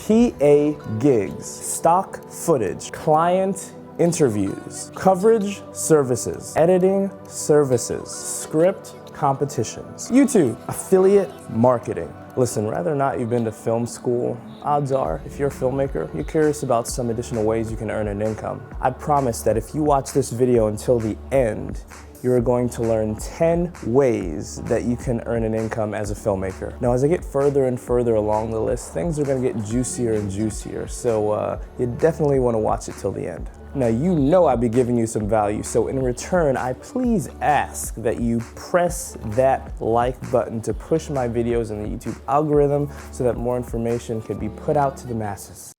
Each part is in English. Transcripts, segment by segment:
PA gigs, stock footage, client interviews, coverage services, editing services, script competitions, YouTube, affiliate marketing. Listen, whether or not you've been to film school, odds are, if you're a filmmaker, you're curious about some additional ways you can earn an income. I promise that if you watch this video until the end, you're going to learn 10 ways that you can earn an income as a filmmaker. Now, as I get further and further along the list, things are gonna get juicier and juicier, so you definitely wanna watch it till the end. Now, you know I'll be giving you some value, so in return, I please ask that you press that like button to push my videos in the YouTube algorithm so that more information can be put out to the masses.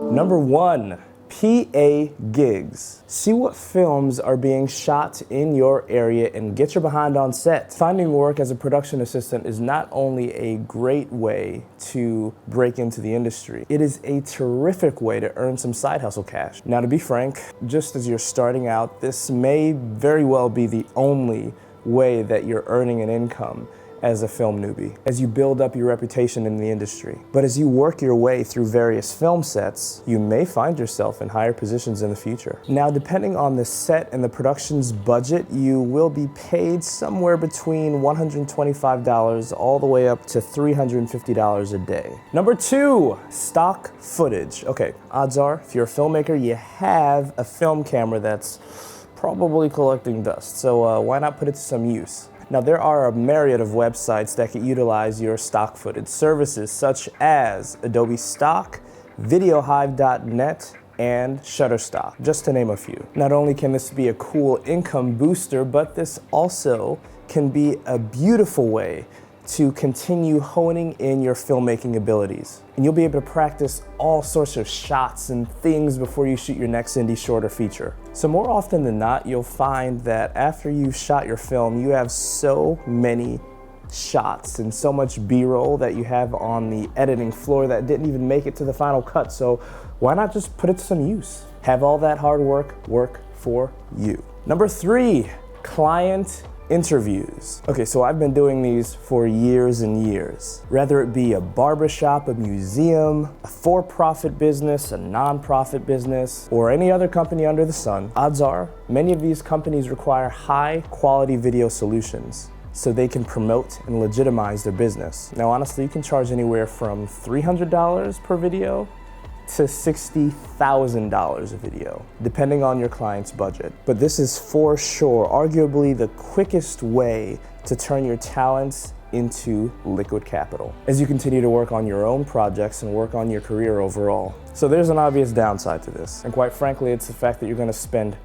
Number 1. PA gigs. See what films are being shot in your area and get your behind on set. Finding work as a production assistant is not only a great way to break into the industry, it is a terrific way to earn some side hustle cash. Now, to be frank, just as you're starting out, this may very well be the only way that you're earning an income as a film newbie, as you build up your reputation in the industry. But as you work your way through various film sets, you may find yourself in higher positions in the future. Now, depending on the set and the production's budget, you will be paid somewhere between $125 all the way up to $350 a day. Number 2, stock footage. Okay, odds are, if you're a filmmaker, you have a film camera that's probably collecting dust, so why not put it to some use? Now, there are a myriad of websites that can utilize your stock footage services, such as Adobe Stock, Videohive.net, and Shutterstock, just to name a few. Not only can this be a cool income booster, but this also can be a beautiful way to continue honing in your filmmaking abilities. And you'll be able to practice all sorts of shots and things before you shoot your next indie short or feature. So more often than not, you'll find that after you've shot your film, you have so many shots and so much B-roll that you have on the editing floor that didn't even make it to the final cut. So why not just put it to some use? Have all that hard work work for you. Number 3, client interviews. Okay, so I've been doing these for years and years. Whether it be a barbershop, a museum, a for-profit business, a non-profit business, or any other company under the sun, odds are many of these companies require high-quality video solutions so they can promote and legitimize their business. Now, honestly, you can charge anywhere from $300 per video to $60,000 a video, depending on your client's budget. But this is for sure arguably the quickest way to turn your talents into liquid capital as you continue to work on your own projects and work on your career overall. So there's an obvious downside to this, and quite frankly, it's the fact that you're going to spend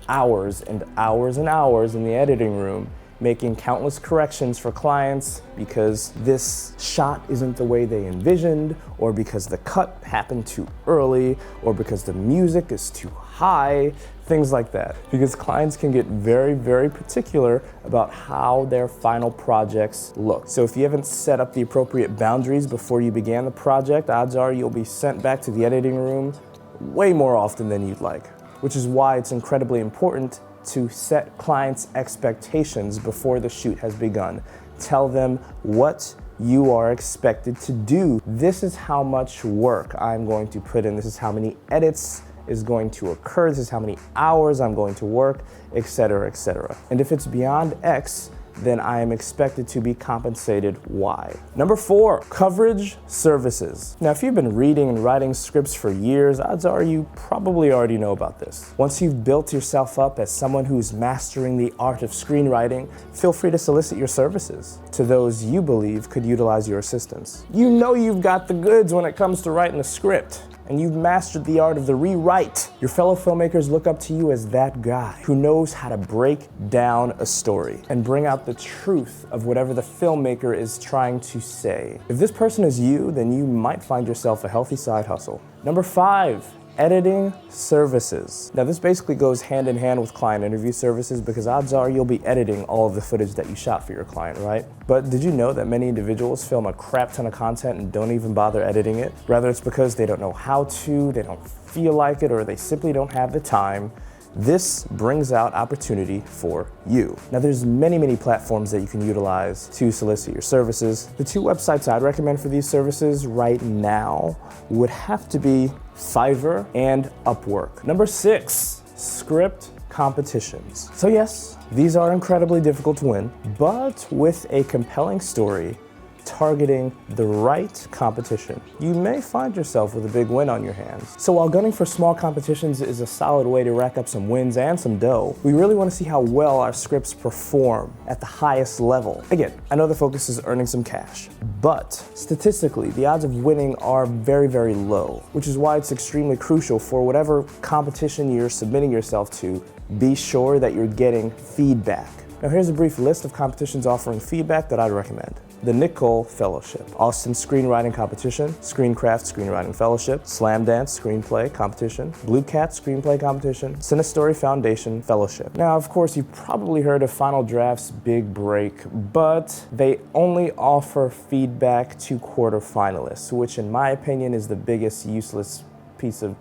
hours and hours and hours in the editing room making countless corrections for clients because this shot isn't the way they envisioned, or because the cut happened too early, or because the music is too high, things like that. Because clients can get very, very particular about how their final projects look. So if you haven't set up the appropriate boundaries before you began the project, odds are you'll be sent back to the editing room way more often than you'd like, which is why it's incredibly important to set clients' expectations before the shoot has begun. Tell them what you are expected to do. This is how much work I'm going to put in. This is how many edits is going to occur. This is how many hours I'm going to work, etc., etc. And if it's beyond X, then I am expected to be compensated Y. Number 4, coverage services. Now, if you've been reading and writing scripts for years, odds are you probably already know about this. Once you've built yourself up as someone who's mastering the art of screenwriting, feel free to solicit your services to those you believe could utilize your assistance. You know you've got the goods when it comes to writing a script, and you've mastered the art of the rewrite. Your fellow filmmakers look up to you as that guy who knows how to break down a story and bring out the truth of whatever the filmmaker is trying to say. If this person is you, then you might find yourself a healthy side hustle. Number 5, editing services. Now, this basically goes hand in hand with client interview services because odds are you'll be editing all of the footage that you shot for your client, right? But did you know that many individuals film a crap ton of content and don't even bother editing it? Whether it's because they don't know how to, they don't feel like it, or they simply don't have the time, this brings out opportunity for you. Now there's many platforms that you can utilize to solicit your services. The two websites I'd recommend for these services right now would have to be Fiverr and Upwork. Number 6, script competitions. So yes, these are incredibly difficult to win, but with a compelling story targeting the right competition, you may find yourself with a big win on your hands. So while gunning for small competitions is a solid way to rack up some wins and some dough, we really want to see how well our scripts perform at the highest level. Again, I know the focus is earning some cash, but statistically, the odds of winning are very low, which is why it's extremely crucial for whatever competition you're submitting yourself to, be sure that you're getting feedback. Now here's a brief list of competitions offering feedback that I'd recommend. The Nicole Fellowship, Austin Screenwriting Competition, Screencraft Screenwriting Fellowship, Slamdance Screenplay Competition, Blue Cat Screenplay Competition, Cinestory Foundation Fellowship. Now, of course, you've probably heard of Final Draft's Big Break, but they only offer feedback to quarterfinalists, which in my opinion is the biggest useless piece of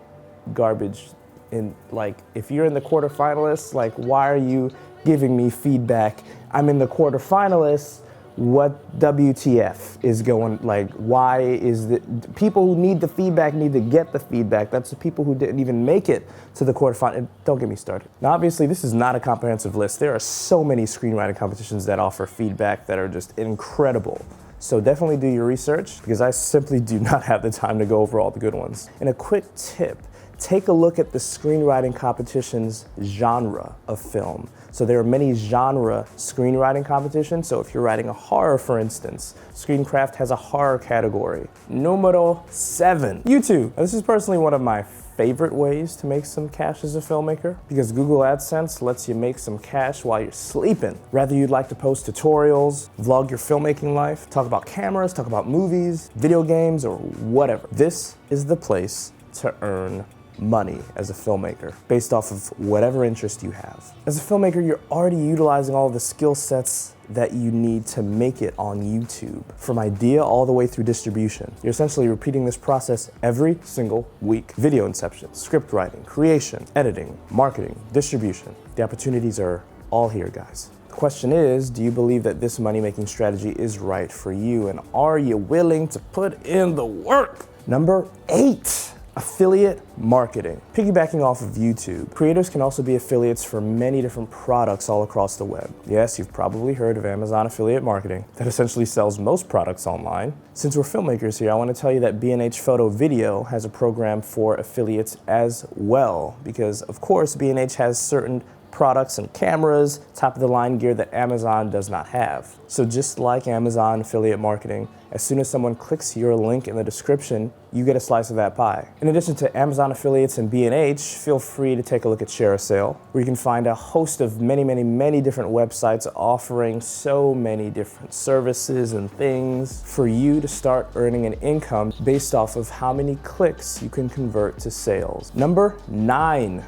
garbage. If you're in the quarterfinalists, why are you giving me feedback? I'm in the quarterfinalists. What WTF is going, why is the people who need the feedback need to get the feedback? That's the people who didn't even make it to the quarterfinal. Don't get me started. Now, obviously, this is not a comprehensive list. There are so many screenwriting competitions that offer feedback that are just incredible. So definitely do your research, because I simply do not have the time to go over all the good ones. And a quick tip, take a look at the screenwriting competition's genre of film. So there are many genre screenwriting competitions. So if you're writing a horror, for instance, Screencraft has a horror category. Numero 7, YouTube. Now, this is personally one of my favorite ways to make some cash as a filmmaker, because Google AdSense lets you make some cash while you're sleeping. Whether you'd like to post tutorials, vlog your filmmaking life, talk about cameras, talk about movies, video games, or whatever, this is the place to earn money as a filmmaker based off of whatever interest you have. As a filmmaker, you're already utilizing all of the skill sets that you need to make it on YouTube, from idea all the way through distribution. You're essentially repeating this process every single week. Video inception, script writing, creation, editing, marketing, distribution. The opportunities are all here, guys. The question is, do you believe that this money-making strategy is right for you, and are you willing to put in the work? Number 8. Affiliate marketing. Piggybacking off of YouTube, creators can also be affiliates for many different products all across the web. Yes, you've probably heard of Amazon affiliate marketing that essentially sells most products online. Since we're filmmakers here, I want to tell you that B&H Photo Video has a program for affiliates as well, because of course B&H has certain products and cameras, top of the line gear that Amazon does not have. So just like Amazon affiliate marketing, as soon as someone clicks your link in the description, you get a slice of that pie. In addition to Amazon affiliates and B&H, feel free to take a look at Share a Sale, where you can find a host of many different websites offering so many different services and things for you to start earning an income based off of how many clicks you can convert to sales. Number 9,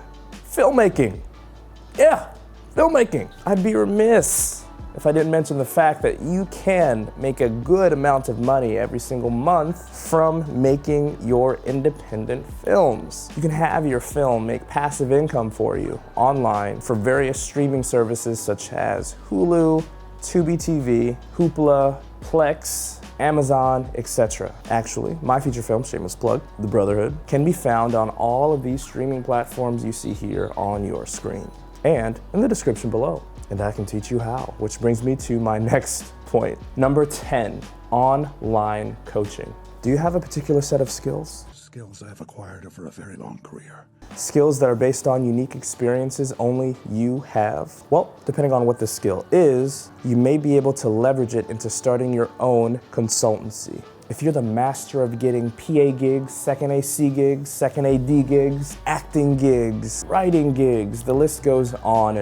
filmmaking. Yeah, filmmaking. I'd be remiss if I didn't mention the fact that you can make a good amount of money every single month from making your independent films. You can have your film make passive income for you online for various streaming services such as Hulu, Tubi TV, Hoopla, Plex, Amazon, etc. Actually, my feature film, shameless plug, The Brotherhood, can be found on all of these streaming platforms you see here on your screen and in the description below. And I can teach you how, which brings me to my next point. Number 10, online coaching. Do you have a particular set of skills? Skills I have acquired over a very long career. Skills that are based on unique experiences only you have? Well, depending on what the skill is, you may be able to leverage it into starting your own consultancy. If you're the master of getting PA gigs, second AC gigs, second AD gigs, acting gigs, writing gigs, the list goes on,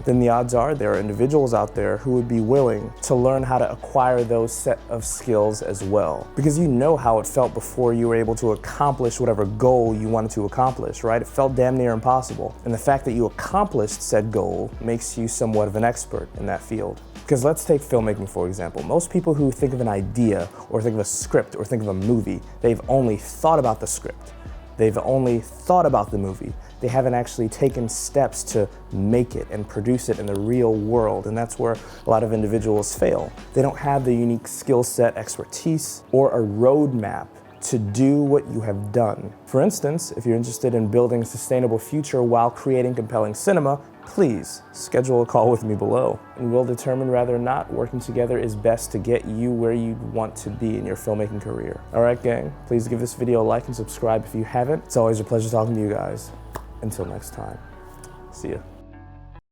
then the odds are there are individuals out there who would be willing to learn how to acquire those set of skills as well. Because you know how it felt before you were able to accomplish whatever goal you wanted to accomplish, right? It felt damn near impossible. And the fact that you accomplished said goal makes you somewhat of an expert in that field. Because let's take filmmaking, for example. Most people who think of an idea or think of a script or think of a movie, they've only thought about the script. They've only thought about the movie. they haven't actually taken steps to make it and produce it in the real world, and that's where a lot of individuals fail. They don't have the unique skill set, expertise, or a roadmap to do what you have done. For instance, if you're interested in building a sustainable future while creating compelling cinema, please schedule a call with me below, and we'll determine whether or not working together is best to get you where you want to be in your filmmaking career. All right, gang, please give this video a like and subscribe if you haven't. It's always a pleasure talking to you guys. Until next time, see ya.